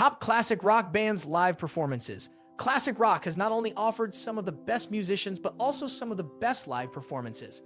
Top classic rock bands' live performances. Classic rock has not only offered some of the best musicians, but also some of the best live performances.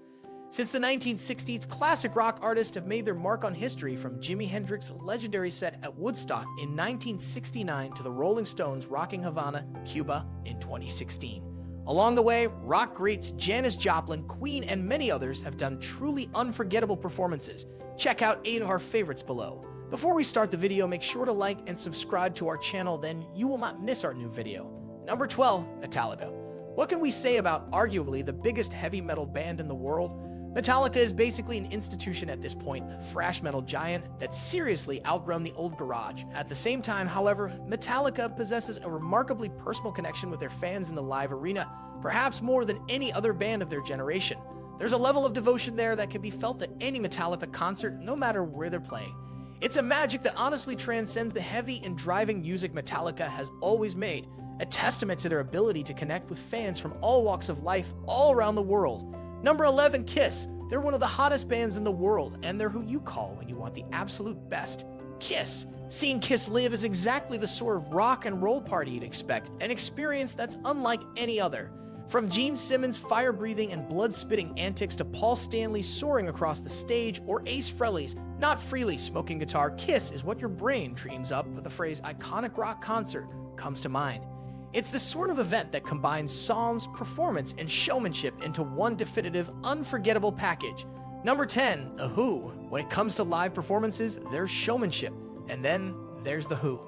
Since the 1960s, classic rock artists have made their mark on history, from Jimi Hendrix's legendary set at Woodstock in 1969 to the Rolling Stones rocking Havana, Cuba in 2016. Along the way, rock greats Janis Joplin, Queen, and many others have done truly unforgettable performances. Check out 8 of our favorites below. Before we start the video, make sure to like and subscribe to our channel, then you will not miss our new video. Number 12, Metallica. What can we say about arguably the biggest heavy metal band in the world? Metallica is basically an institution at this point, a thrash metal giant that's seriously outgrown the old garage. At the same time, however, Metallica possesses a remarkably personal connection with their fans in the live arena, perhaps more than any other band of their generation. There's a level of devotion there that can be felt at any Metallica concert, no matter where they're playing. It's a magic that honestly transcends the heavy and driving music Metallica has always made, a testament to their ability to connect with fans from all walks of life all around the world. Number 11, Kiss. They're one of the hottest bands in the world, and they're who you call when you want the absolute best. Kiss. Seeing Kiss live is exactly the sort of rock and roll party you'd expect, an experience that's unlike any other. From Gene Simmons' fire-breathing and blood-spitting antics to Paul Stanley soaring across the stage, or Ace Frehley's not freely smoking guitar, Kiss is what your brain dreams up with the phrase iconic rock concert comes to mind. It's the sort of event that combines songs, performance, and showmanship into one definitive, unforgettable package. Number 10, The Who. When it comes to live performances, there's showmanship, and then there's The Who.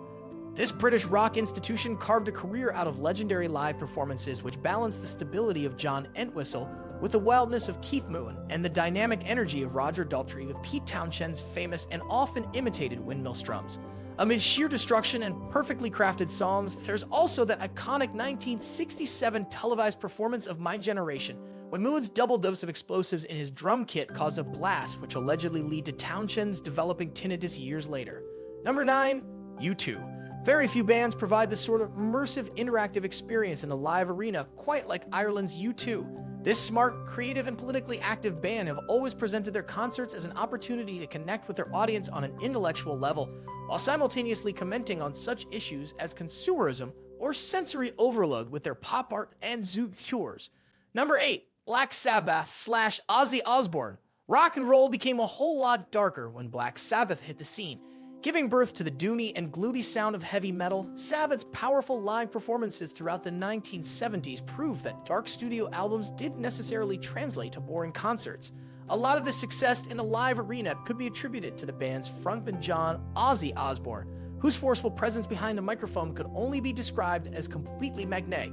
This British rock institution carved a career out of legendary live performances which balanced the stability of John Entwistle with the wildness of Keith Moon and the dynamic energy of Roger Daltrey with Pete Townshend's famous and often imitated windmill strums. Amid sheer destruction and perfectly crafted songs, there's also that iconic 1967 televised performance of My Generation, when Moon's double dose of explosives in his drum kit caused a blast which allegedly led to Townshend's developing tinnitus years later. Number 9, U2. Very few bands provide this sort of immersive, interactive experience in a live arena, quite like Ireland's U2. This smart, creative, and politically active band have always presented their concerts as an opportunity to connect with their audience on an intellectual level, while simultaneously commenting on such issues as consumerism or sensory overload with their pop art and zoo tours. Number 8, Black Sabbath / Ozzy Osbourne. Rock and roll became a whole lot darker when Black Sabbath hit the scene. Giving birth to the doomy and gloomy sound of heavy metal, Sabbath's powerful live performances throughout the 1970s proved that dark studio albums didn't necessarily translate to boring concerts. A lot of the success in the live arena could be attributed to the band's frontman John Ozzy Osbourne, whose forceful presence behind the microphone could only be described as completely magnetic.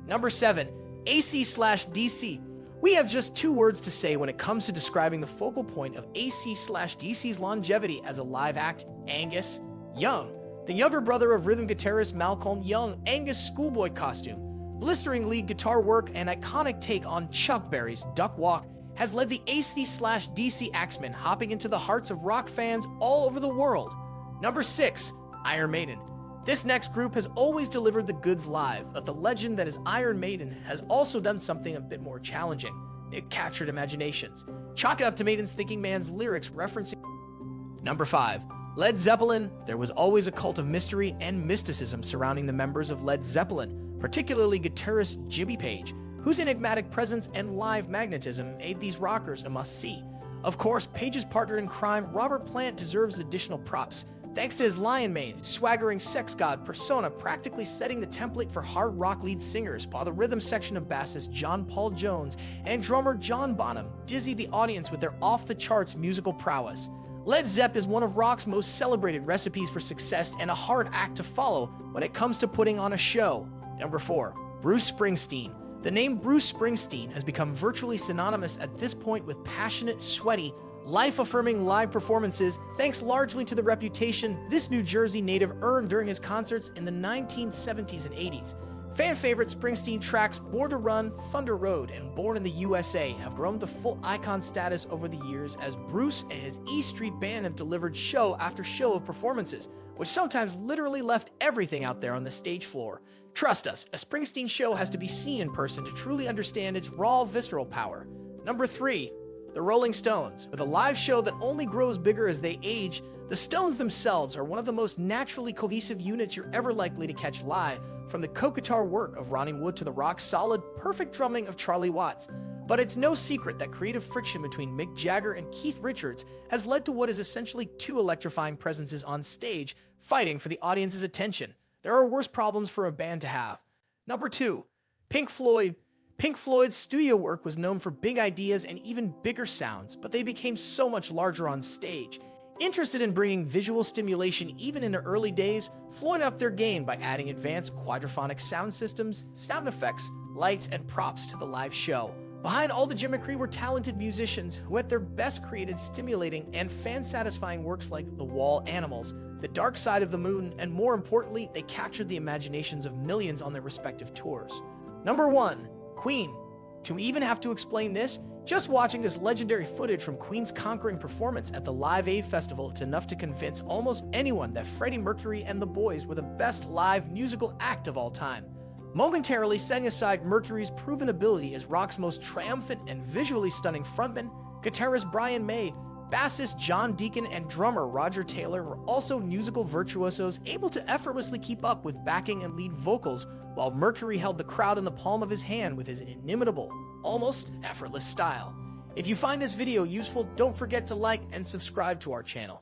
Number 7, AC/DC. We have just 2 words to say when it comes to describing the focal point of AC/DC's longevity as a live act: Angus Young. The younger brother of rhythm guitarist Malcolm Young, Angus' schoolboy costume, blistering lead guitar work, and iconic take on Chuck Berry's Duck Walk has led the AC/DC Axemen hopping into the hearts of rock fans all over the world. Number 6, Iron Maiden. This next group has always delivered the goods live, but the legend that is Iron Maiden has also done something a bit more challenging. It captured imaginations. Chalk it up to Maiden's thinking man's lyrics referencing. Number 5, Led Zeppelin. There was always a cult of mystery and mysticism surrounding the members of Led Zeppelin, particularly guitarist Jimmy Page, whose enigmatic presence and live magnetism made these rockers a must-see. Of course, Page's partner in crime, Robert Plant, deserves additional props, thanks to his lion mane, swaggering sex god persona practically setting the template for hard rock lead singers, while the rhythm section of bassist John Paul Jones and drummer John Bonham dizzied the audience with their off-the-charts musical prowess. Led Zepp is one of rock's most celebrated recipes for success and a hard act to follow when it comes to putting on a show. Number 4, Bruce Springsteen. The name Bruce Springsteen has become virtually synonymous at this point with passionate, sweaty, life-affirming live performances, thanks largely to the reputation this New Jersey native earned during his concerts in the 1970s and 80s. Fan-favorite Springsteen tracks Born to Run, Thunder Road, and Born in the USA have grown to full icon status over the years as Bruce and his E Street Band have delivered show after show of performances, which sometimes literally left everything out there on the stage floor. Trust us, a Springsteen show has to be seen in person to truly understand its raw, visceral power. Number 3, The Rolling Stones. With a live show that only grows bigger as they age, the Stones themselves are one of the most naturally cohesive units you're ever likely to catch live, from the co-guitar work of Ronnie Wood to the rock-solid, perfect drumming of Charlie Watts. But it's no secret that creative friction between Mick Jagger and Keith Richards has led to what is essentially two electrifying presences on stage, fighting for the audience's attention. There are worse problems for a band to have. Number 2. Pink Floyd. Pink Floyd's studio work was known for big ideas and even bigger sounds, but they became so much larger on stage. Interested in bringing visual stimulation even in the early days, Floyd upped their game by adding advanced quadraphonic sound systems, sound effects, lights, and props to the live show. Behind all the gimmickry were talented musicians who at their best created stimulating and fan-satisfying works like The Wall, Animals, The Dark Side of the Moon, and more importantly, they captured the imaginations of millions on their respective tours. Number 1. Queen. To even have to explain this, just watching this legendary footage from Queen's conquering performance at the Live Aid Festival is enough to convince almost anyone that Freddie Mercury and the Boys were the best live musical act of all time. Momentarily setting aside Mercury's proven ability as rock's most triumphant and visually stunning frontman, guitarist Brian May, bassist John Deacon, and drummer Roger Taylor were also musical virtuosos able to effortlessly keep up with backing and lead vocals, while Mercury held the crowd in the palm of his hand with his inimitable, almost effortless style. If you find this video useful, don't forget to like and subscribe to our channel.